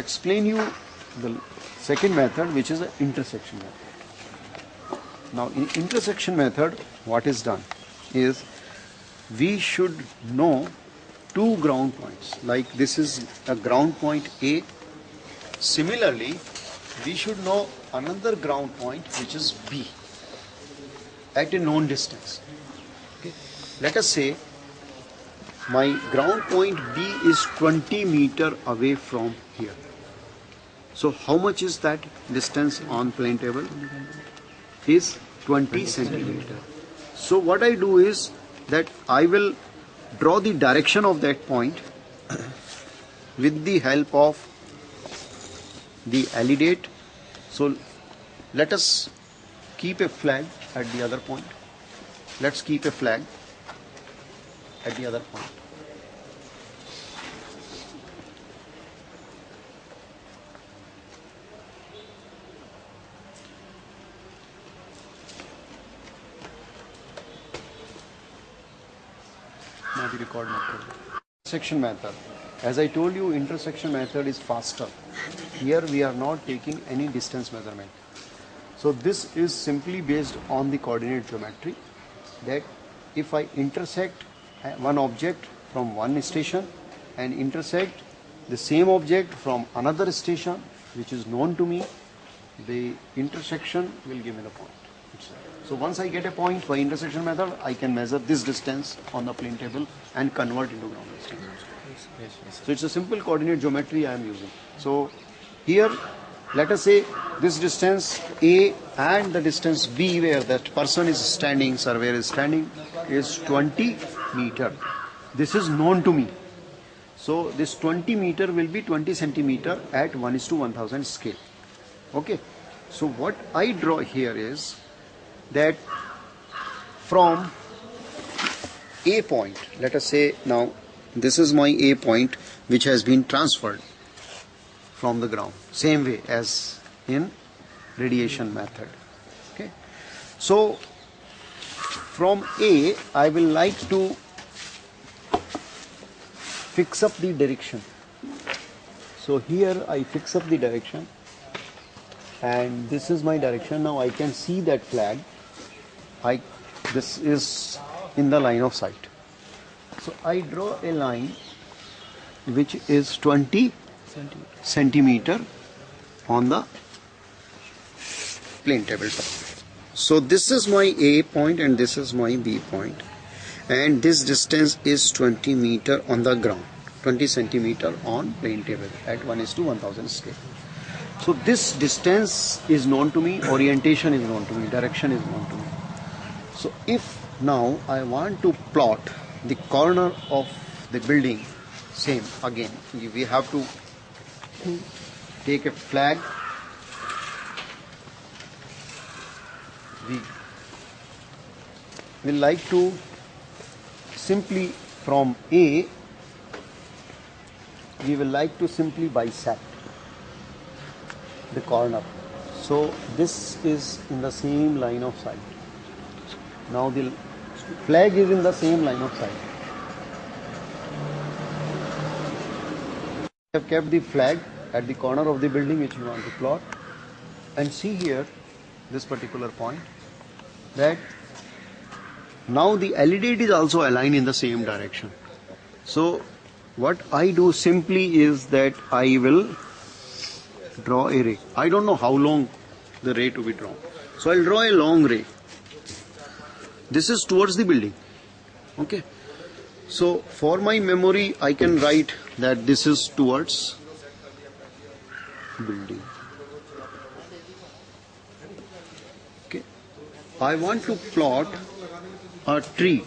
explain you the second method, which is an intersection method. Now in intersection method, what is done is we should know two ground points. Like this is a ground point A. Similarly, we should know another ground point which is B at a known distance. Okay. Let us say my ground point B is 20 meter away from here. So how much is that distance on plane table? Is 20 centimeter. So what I do is that I will draw the direction of that point with the help of the alidate. So let us keep a flag at the other point. Let's keep a flag at the other point. Now the record method. Intersection method. As I told you, intersection method is faster. Here we are not taking any distance measurement. So this is simply based on the coordinate geometry, that if I intersect one object from one station and intersect the same object from another station which is known to me, the intersection will give me the point. So once I get a point by intersection method, I can measure this distance on the plane table and convert into ground distance. So it's a simple coordinate geometry I am using. So here, let us say this distance A and the distance B where that person is standing, surveyor is standing, is 20 meter. This is known to me. So this 20 meter will be 20 centimeter at 1:1000 scale. Okay. So what I draw here is that from A point, let us say now this is my A point which has been transferred from the ground, same way as in radiation method. Okay. So from A I will like to fix up the direction. So here I fix up the direction and this is my direction. Now I can see that flag. This is in the line of sight. So I draw a line which is 20 centimeter on the plane tabletop. So this is my A point and this is my B point, and this distance is 20 meter on the ground, 20 centimeter on plane table at 1:1000 scale. So this distance is known to me, orientation is known to me, direction is known to me. So if now I want to plot the corner of the building, same again, we have to take a flag. We will like to simply from A, we will like to simply bisect the corner. So this is in the same line of sight. Now the flag is in the same line of sight. We have kept the flag at the corner of the building which we want to plot, and see here this particular point, that now the alidate is also aligned in the same direction. So what I do simply is that I will draw a ray. I don't know how long the ray to be drawn, so I'll draw a long ray. This is towards the building. Okay. So for my memory I can write that this is towards building. Okay. I want to plot a tree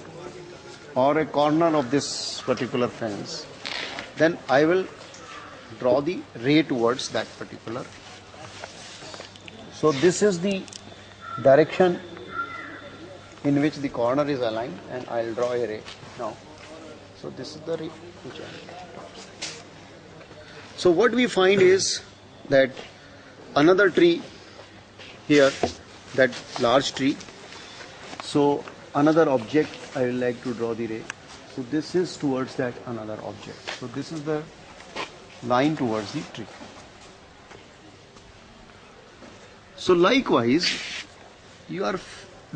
or a corner of this particular fence. Then I will draw the ray towards that particular. So this is the direction in which the corner is aligned, and I'll draw a ray now. So this is the ray which I will. So what we find is that another tree here, that large tree. So another object I will like to draw the ray. So this is towards that another object. So this is the line towards the tree. So likewise, you are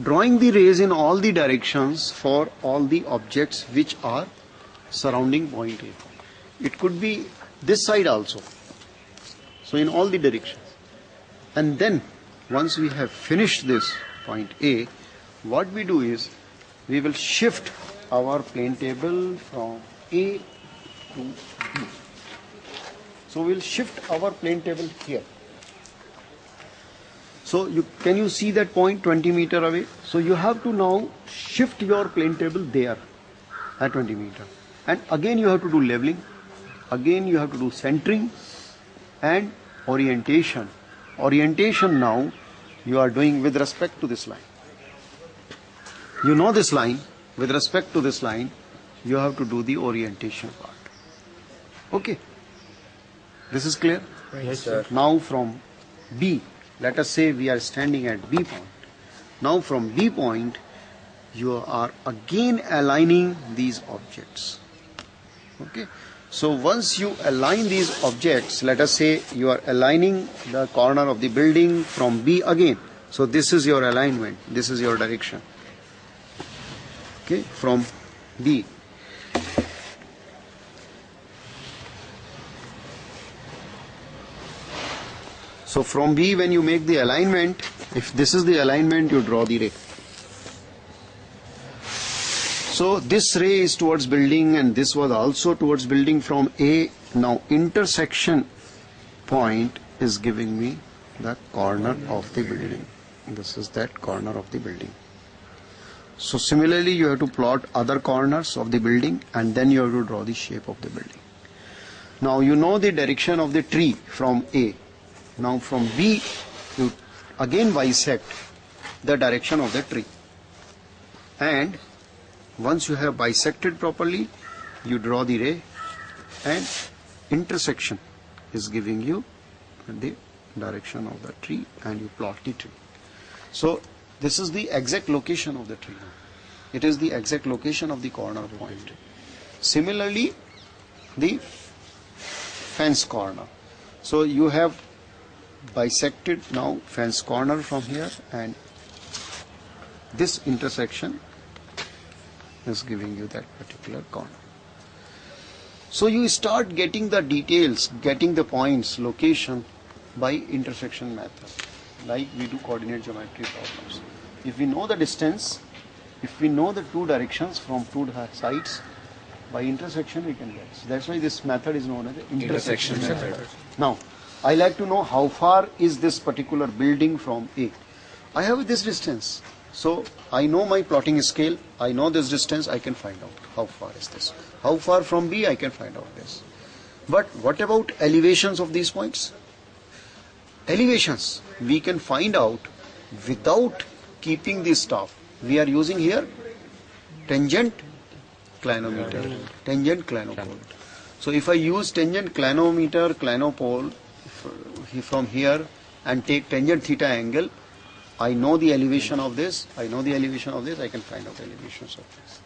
drawing the rays in all the directions for all the objects which are surrounding point A. It could be this side also. So in all the directions. And then once we have finished this point A, what we do is we will shift our plane table from A to B. So we will shift our plane table here. So can you see that point 20 meter away? So you have to now shift your plane table there at 20 meter. And again you have to do leveling. Again you have to do centering and orientation. Orientation now you are doing with respect to this line. You know this line. With respect to this line, you have to do the orientation part. Okay. This is clear? Yes, sir. Now from B, let us say we are standing at B point. Now from B point, you are again aligning these objects. Okay. So once you align these objects, let us say you are aligning the corner of the building from B again. So this is your alignment. This is your direction. Okay, from B. So from B, when you make the alignment, if this is the alignment, you draw the ray. So this ray is towards building and this was also towards building from A. Now intersection point is giving me the corner of the building. This is that corner of the building. So similarly, you have to plot other corners of the building and then you have to draw the shape of the building. Now you know the direction of the tree from A. Now from B, you again bisect the direction of the tree. And once you have bisected properly, you draw the ray and intersection is giving you the direction of the tree and you plot the tree. So this is the exact location of the tree. It is the exact location of the corner point. Similarly, the fence corner. So you have bisected now fence corner from here and this intersection is giving you that particular corner. So you start getting the details, getting the points, location by intersection method. Like we do coordinate geometry problems. If we know the distance, if we know the two directions from two sides, by intersection we can get. That's why this method is known as the intersection method. Now, I like to know how far is this particular building from A. I have this distance. So I know my plotting scale, I know this distance, I can find out how far is this. How far from B, I can find out this. But what about elevations of these points? Elevations we can find out without keeping the staff. We are using here tangent clinometer, tangent clinopole. So if I use tangent clinometer, clinopole from here and take tangent theta angle, I know the elevation of this, I know the elevation of this, I can find out elevations of this.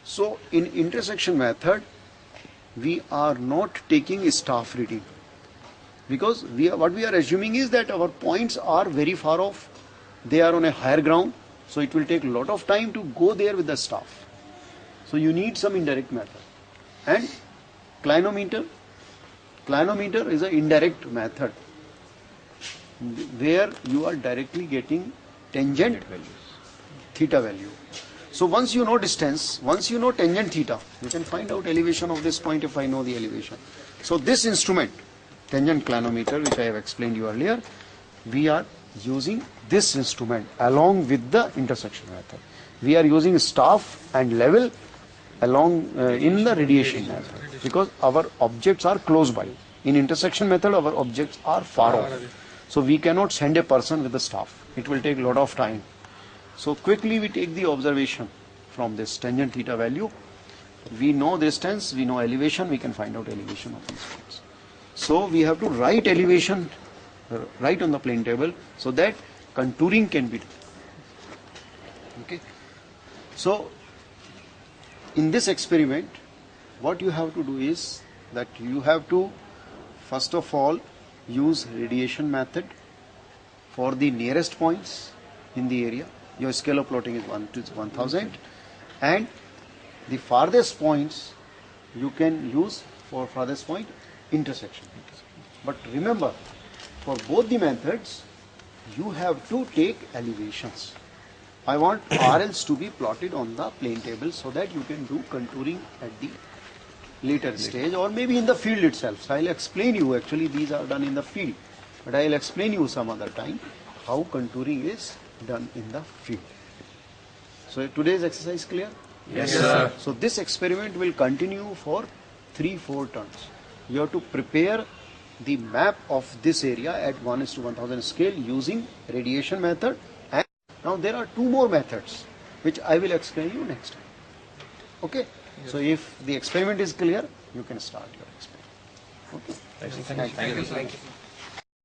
So in intersection method, we are not taking a staff reading. Because what we are assuming is that our points are very far off. They are on a higher ground. So it will take a lot of time to go there with the staff. So you need some indirect method. And clinometer is an indirect method where you are directly getting tangent theta value. So once you know distance, once you know tangent theta, you can find out elevation of this point if I know the elevation. So this instrument, tangent clinometer, which I have explained you earlier, we are using this instrument along with the intersection method. We are using staff and level along in the radiation method because our objects are close by. In intersection method, our objects are far off. So we cannot send a person with the staff. It will take a lot of time. So quickly we take the observation from this tangent theta value. We know distance, we know elevation, we can find out elevation of these points. So we have to write elevation right on the plane table so that contouring can be done. Okay. So in this experiment, what you have to do is that you have to first of all use radiation method for the nearest points in the area. Your scalar plotting is 1 to 1000, and the farthest points you can use for farthest point intersection. But remember, for both the methods, you have to take elevations. I want RLs to be plotted on the plane table so that you can do contouring at the later stage, or maybe in the field itself. So I'll explain you, actually these are done in the field, but I'll explain you some other time how contouring is done in the field. So today's exercise clear? Yes, sir. So this experiment will continue for 3-4 turns. You have to prepare the map of this area at 1:1000 scale using radiation method. And now there are 2 more methods which I will explain you next time. Okay? Yes. So if the experiment is clear, you can start your experiment. Okay? Thank you. Thank you.